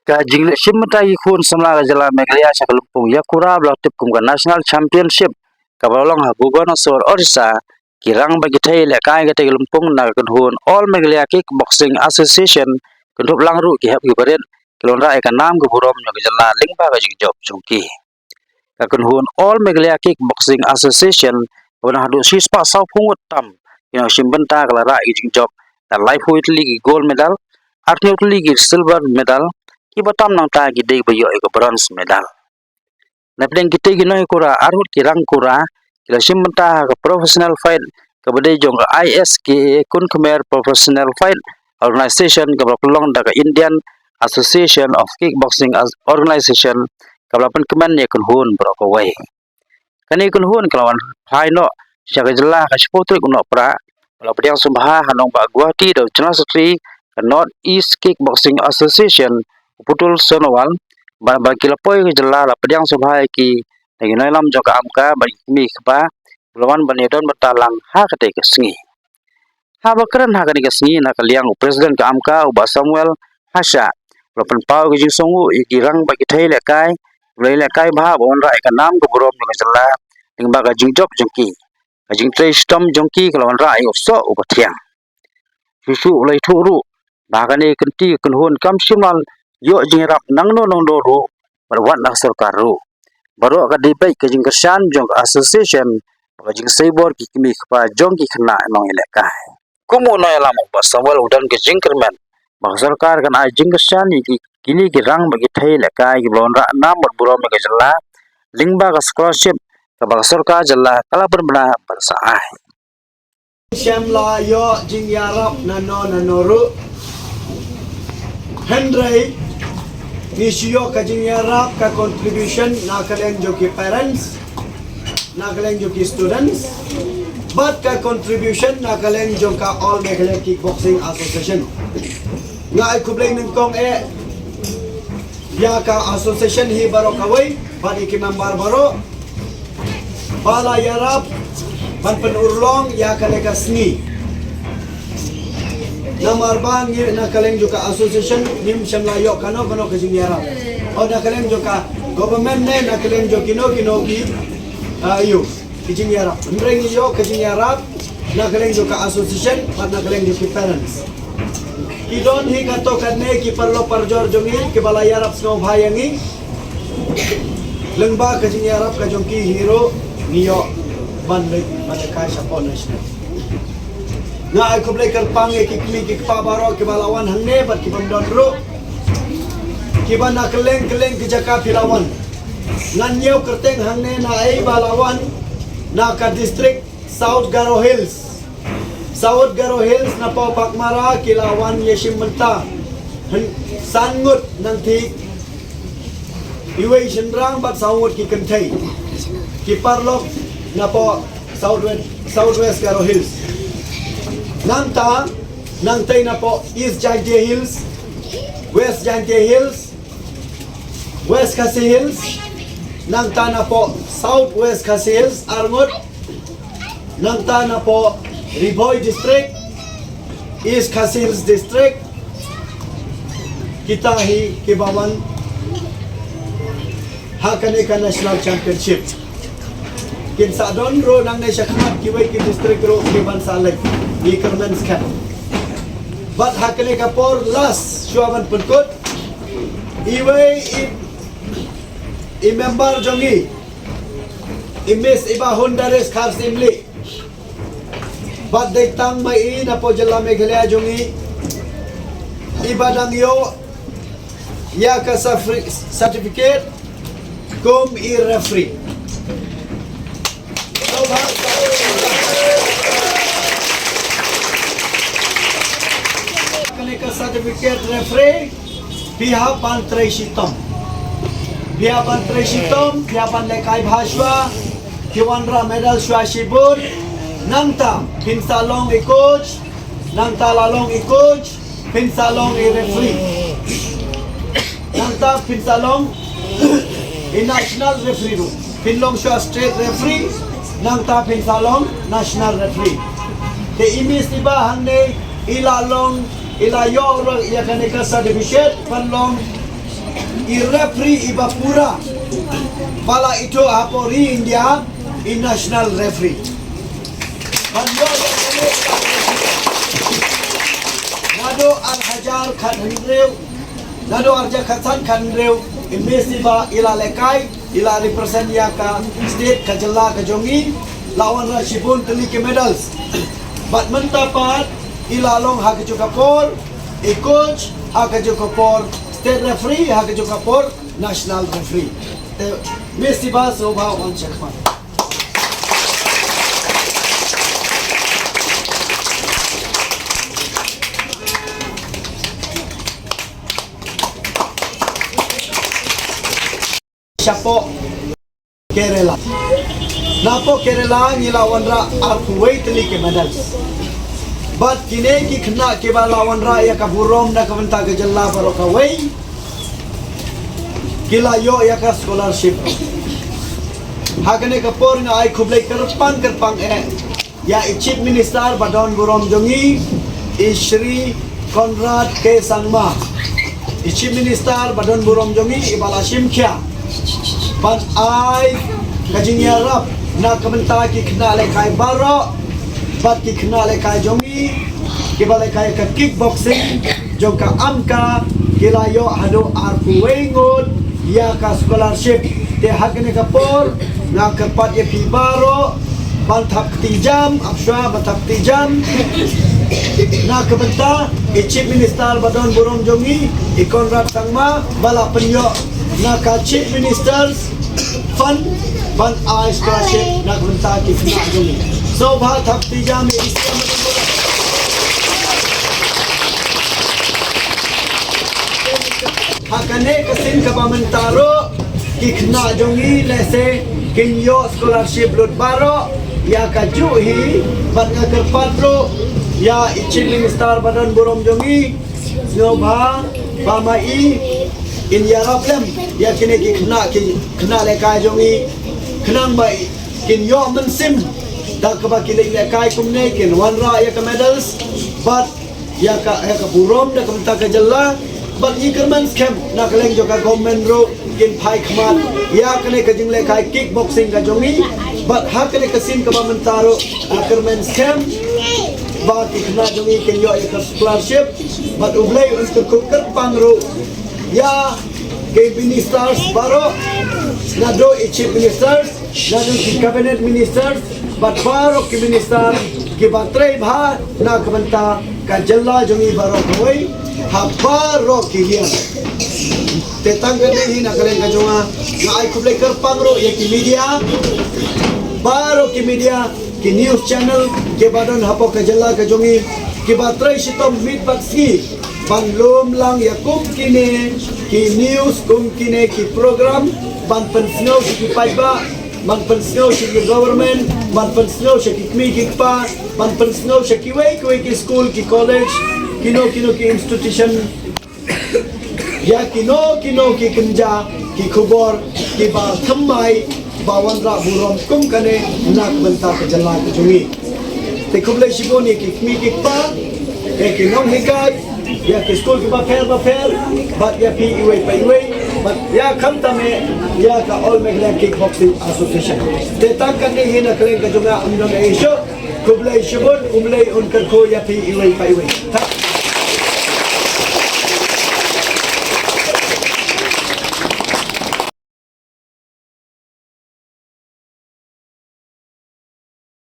Ka jingle shimta yi khun samla Jylla Meghalaya Shakalupung yakura blotip kumga national championship ka balong ha bugon sor orisa kirang bagi thai le kai ga lumpung na kun all Meghalaya kickboxing association kun langru ki hab gibaret kilon rai ka nam gu burom no Jylla lingba ga jing job chungki ka kun all Meghalaya kickboxing association wana hadu sispa sau pungut tam yang shimbenta kala rai jing job da life weight league gold medal athlete league silver medal Ibatam nang ta gide bayo eko bronze medal. Napdeng kita gino kura arhut kirang kura kila simmenta ke professional fight ke bade jong ke ISK kun Khmer Professional Fight Organization ke pelong da ke Indian Association of Kickboxing Organization ke belapan kemen ye kun hun brokawai. Kani kun hun kelawan haino syaga Jylla ke sepotrik unok pra belapan yang sumbaha hanong ba Guwahati do China Sri ke North East Kickboxing Association Putul Sonowal bagi lapoi ke Jylla la pediang subhai ki lagi nailam joka Amka bagi mi khpa lawan banedon batalang ha kate ke singi ha bakran ha kani ke singi na kaliang president ke Amka uba Samuel Hasha lapan pau ke jingsongu ikirang bagi thai lekai bha Wanrah ka nam ke borom ke Jylla ling baga jingjok jongki jing trai stom jongki lawan rai so uba thiang susu ulai thuru bahkan kenti kunhun kam simal yo Jingiarap Nangno ro berwat nak sarkaru baru ka dibai ke jingkersan jong association ka jing saibor ki kimi khpa jong ki khna nong elekai kumu no elam ba sawal udan ke jingkerman ba sarkar kan ai jingkersan ki kini ki rang bagi thai lekai ki Wanrah nam burom ke Jylla lingba ka scholarship ka ba sarkar Jylla kala berbena bersaai Shamla yo Jingiarap Nangno ro Hynrei Nisyo ka Jingiarap ka contribution na kalian joki parents, na kalian joki students, but ka contribution na kalian joka all Meghalaya Kickboxing Association. Nga ay kublay ng kong ya ka association hi baro kaway, pati ki member baro, bala yarap, panpan urlong ya kaleka sni. Namarbang na kalian juga association nim shamlayo kano ke Jingiarap. O na kalian juga government ne na kalian jo kino ki ayo ke Jingiarap. Hynrei yo ke Jingiarap na kalian juga association pat na kalian juga parents. Kidon hi kato kadne ki perlo parjor jongi ke balayarap sno bhayangi. Lengba ke Jingiarap ka jongki hero niyo bandai madakai sapon national. Nga ay kublay karpang kikli kikpa baro kibalawan hangne bat kibamdon ro kiba nakeleng ke jaka pilawan nganyew kerteng hangne na ay balawan na ka district South Garo Hills na po pakmara kilawan yesim menta sangut nanti iwe sendrang bat sangut ki kentai kiparlok na po Southwest Garo Hills Nangtay na po East Jantia Hills, West Jantia Hills, West Khasi Hills, nangta na po Southwest Khasi Hills, Arngot, nangta na po Riboy District, East Khasi Hills District, kita hi kibawan hakane ka National Championship. Kinsa don ro nang na syakmat kiway ki district ro kiban salay di Kermens kan. But hakane ka por last syuaman penkut iway i member jongi imis iba Hondares khars imli but dektang mai na po Jylla Meghalaya jongi ibadang yo ya ka certificate kum i referee ka certificate referee pihak pantrai sitom pihak lekai bhashwa Wanrah medal shwa shibur nangta pinsalong i coach nangta lalong i coach pinsalong i referee nangta pinsalong i national referee room pinlong shwa state referee nangta pinsalong national referee ke imis tiba hangne ilalong ilayo ya kaneka certificate panlong I referee iba pura. Pala itu apori India i national referee. Bando Nado Al-Hajar kan Hynrei, Nado Arja Katan kan Hynrei, imesiba ila lekai, ila represent ya ka state ka Jylla ka Jongi, lawan Rashibun teli ke medals. Bat mentapat ila long ha ka Jukapor, coach ha ka Jukapor, state referee ha ka Jukapor, national referee. Mesiba sobha on chakpan. Siapo Kerala. Napo Kerala ngila Wanrah akuway teli ke medals. But kine ki khna ke bala Wanrah ya ka burom na kavanta ke Jylla baro kaway. Kila yo ya ka scholarship. Hakane ka por nga ay kublay kerpang ya i chief minister badon burom jongi Shri Conrad K Sangma. I chief minister badon burom jongi ibala simkya. But I Jingiarap na kabenta ki khna lekai baro, but ki khna lekai jongi, ki balekai ka kickboxing, joka Amka, kila yo hado arpuwengot, ya ka scholarship, te hakne ka por, na kerpat ye pi baro, bantap tijam, apswa bantap tijam, na kabenta, i chief minister badon burong jongi, i Conrad Sangma, bala penyo, na ka chief ministers, fund ban I scholarship na kunta ki khna jongi so bha thapti jam hakane kasin ka bamantaro ki khna jongi lese kinyo scholarship lut baro ya ka juhi ban nga kerpatro ya chief minister badan burom jongi no bha bamai Jingiarap Khlem ya kini ki khna lekai jongi khnang bai kin yo mensim da ka ba kini lekai kumne kin Wanrah ya ka medals but ya ka burom da ka ka Jylla but ikerman scam na kaleng jo ka government ro kin phai khmat ya kene ka jing lekai kickboxing ka jongi but ha kene ka sin ka ba mentaro ikerman scam ba ki khna jongi kin yo ya ka scholarship but ublay un ka pangro ya ke ministers baro nado chief ministers nado ki cabinet ministers but baro ki minister ki batre bha na kabanta ka Jylla jongi baro koi ha baro ki dia te tangane hi na kalen ka jonga na ai kuble kar pangro ye ki media baro ki media ki news channel ke badon hapo ka Jylla ka jongi ki batre sitom mit baksi Banglom lang ya kum kine ki news kum kine ki program ban pensno ki paiba ban pensno ki government ban pensno ki kmi ki pa ban pensno ki way ki school ki college kino ki institution ya kino ki kenja ki khubor ki ba thammai ba Wanrah burom kum kane nak banta ka Jylla ka jungi te kublai shiboni ki kmi ki pa ki nong hikai ya ke school ke baper but ya pi iwe but ya khamta me ya ka all Meghalaya kickboxing association te takkan ni hina kalen ka junga amno na isyo kublay shibon umlay un ko ya pi iwe